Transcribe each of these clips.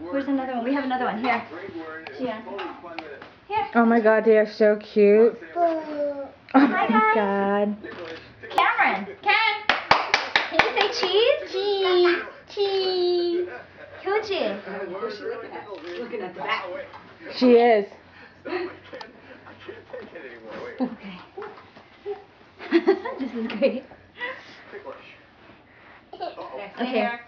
Where's another one? We have another one. Here. Here. Oh my god, they are so cute. Oh my god. Cameron. Can you say cheese? Cheese. Cheese. Coochie. What's she looking at? Looking at the back. She is. Okay. This is great. Okay.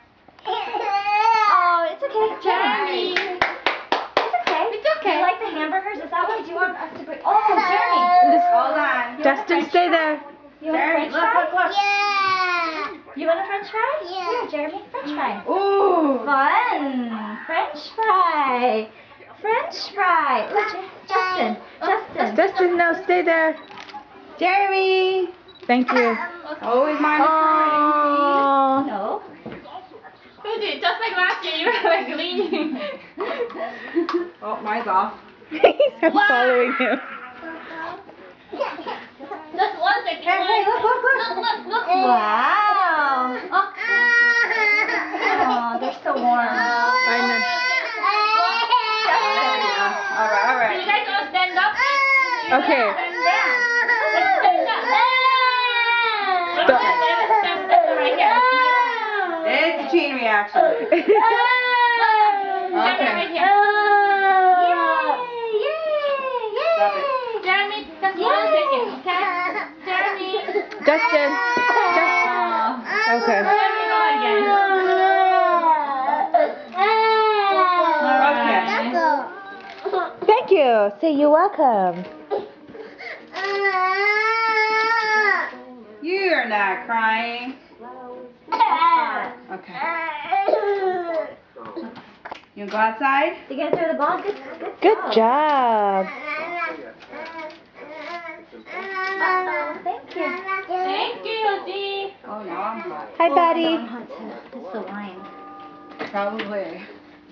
Oh, it's okay, Jeremy. It's okay. It's okay. You like the hamburgers? Is that what you want us to bring? Oh, Jeremy. Hold on. Justin, stay there. You want a French fry? Look. Yeah. You want a French fry? Yeah. Here, Jeremy, French fry. Ooh. Fun. French fry. French fry. Ooh, Justin. Justin, no, stay there. Jeremy. Thank you. Always mind the Aww. No. Just like last year, you were like leaning. Oh, mine's off. I'm following him. Just 1 second. Hey, look. Look. Wow. Oh, they're so warm. I know. All right. You guys all stand up. Okay. Stand up. Stop. Stand right here. It's a chain reaction. Stand right here. Stop it. Jeremy, just 1 second, okay? Jeremy. Justin. Okay. Jeremy, go again. Okay. Thank you. Say you're welcome. You're not crying. Okay. You go outside? You gonna throw the ball? Good job. Thank you. Thank you, Dee. Oh, now I'm hot. Hi, buddy. It's the wine. Probably.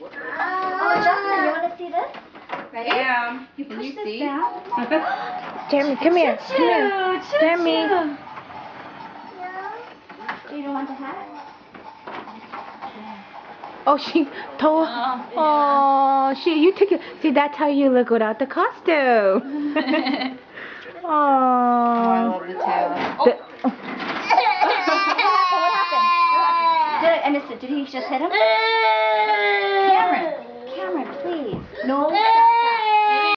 Oh, Justin, you want to see this? I am. You Can push you this see? down. Jeremy, come here. Come here. Jeremy. You don't want the hat? Oh, she told. Oh, you took it. See, that's how you look without the costume. Oh, I Oh. love the tail. What happened? I missed it. Did he just hit him? Cameron, please. No.